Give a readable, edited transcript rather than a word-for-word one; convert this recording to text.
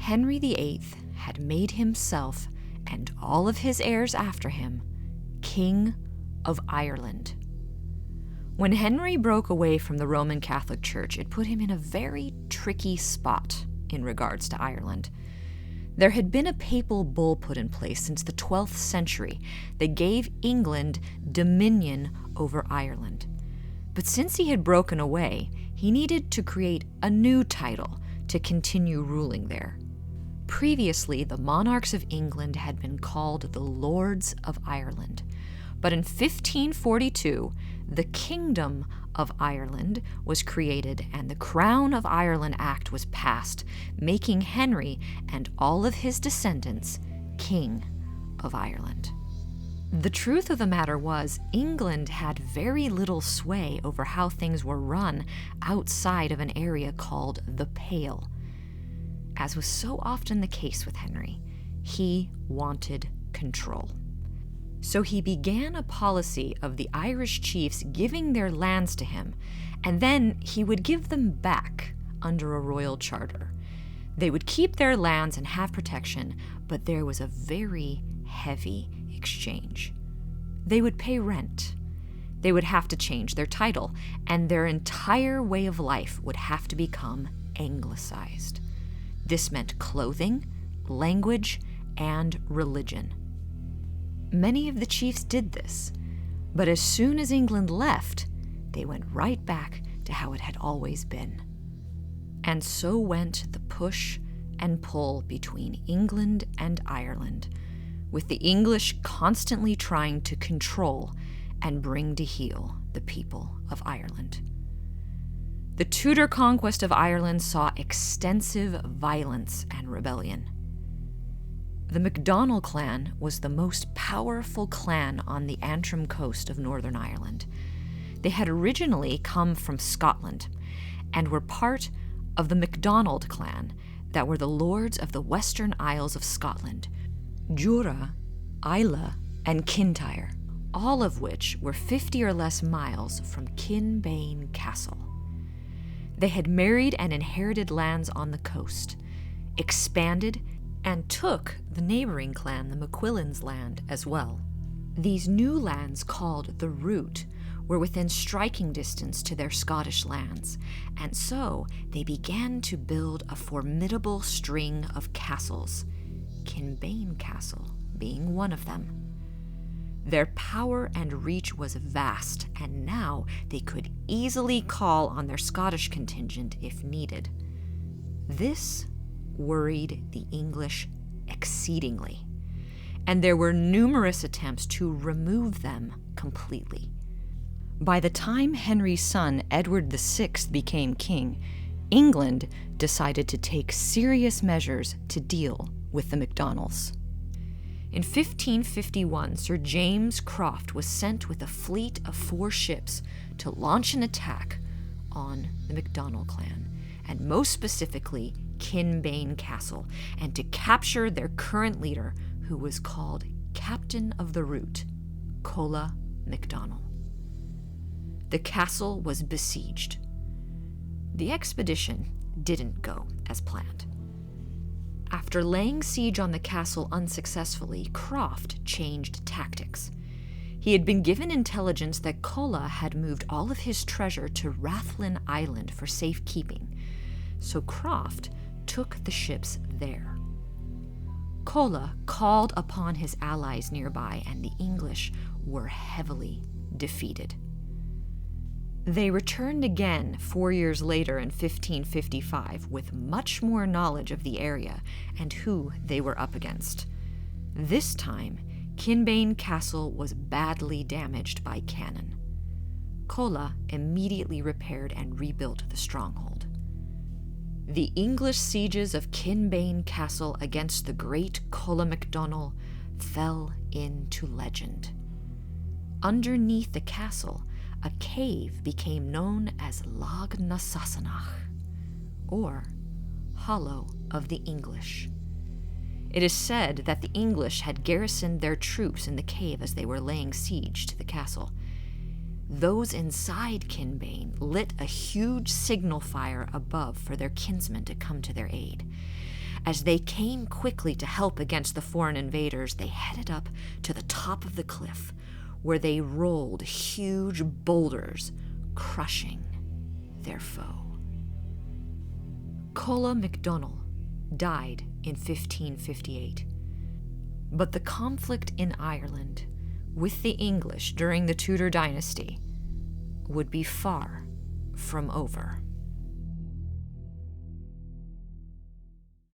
Henry VIII had made himself, and all of his heirs after him, King of Ireland. When Henry broke away from the Roman Catholic Church, it put him in a very tricky spot in regards to Ireland. There had been a papal bull put in place since the 12th century that gave England dominion over Ireland. But since he had broken away, he needed to create a new title to continue ruling there. Previously, the monarchs of England had been called the Lords of Ireland. But in 1542, the Kingdom of Ireland was created and the Crown of Ireland Act was passed, making Henry and all of his descendants King of Ireland. The truth of the matter was, England had very little sway over how things were run outside of an area called the Pale. As was so often the case with Henry, he wanted control. So he began a policy of the Irish chiefs giving their lands to him, and then he would give them back under a royal charter. They would keep their lands and have protection, but there was a very heavy exchange. They would pay rent. They would have to change their title, and their entire way of life would have to become Anglicized. This meant clothing, language, and religion. Many of the chiefs did this, but as soon as England left, they went right back to how it had always been. And so went the push and pull between England and Ireland, with the English constantly trying to control and bring to heel the people of Ireland. The Tudor conquest of Ireland saw extensive violence and rebellion. The MacDonnell clan was the most powerful clan on the Antrim Coast of Northern Ireland. They had originally come from Scotland and were part of the MacDonald clan that were the lords of the Western Isles of Scotland, Jura, Islay, and Kintyre, all of which were 50 or less miles from Kinbane Castle. They had married and inherited lands on the coast, expanded, and took the neighboring clan, the McQuillan's land, as well. These new lands, called the Root, were within striking distance to their Scottish lands, and so they began to build a formidable string of castles, Kinbane Castle being one of them. Their power and reach was vast, and now they could easily call on their Scottish contingent if needed. This worried the English exceedingly, and there were numerous attempts to remove them completely. By the time Henry's son Edward VI became king, England decided to take serious measures to deal with the MacDonalds. In 1551, Sir James Croft was sent with a fleet of 4 ships to launch an attack on the MacDonnell clan, and most specifically Kinbane Castle, and to capture their current leader, who was called Captain of the Root, Colla MacDonell. The castle was besieged. The expedition didn't go as planned. After laying siege on the castle unsuccessfully, Croft changed tactics. He had been given intelligence that Colla had moved all of his treasure to Rathlin Island for safekeeping, so Croft took the ships there. Colla called upon his allies nearby, and the English were heavily defeated. They returned again 4 years later in 1555 with much more knowledge of the area and who they were up against. This time, Kinbane Castle was badly damaged by cannon. Colla immediately repaired and rebuilt the stronghold. The English sieges of Kinbane Castle against the great Colla MacDonell fell into legend. Underneath the castle, a cave became known as Na Sassenach, or Hollow of the English. It is said that the English had garrisoned their troops in the cave as they were laying siege to the castle. Those inside Kinbane lit a huge signal fire above for their kinsmen to come to their aid. As they came quickly to help against the foreign invaders, they headed up to the top of the cliff, where they rolled huge boulders, crushing their foe. Colla MacDonell died in 1558, but the conflict in Ireland with the English during the Tudor dynasty would be far from over.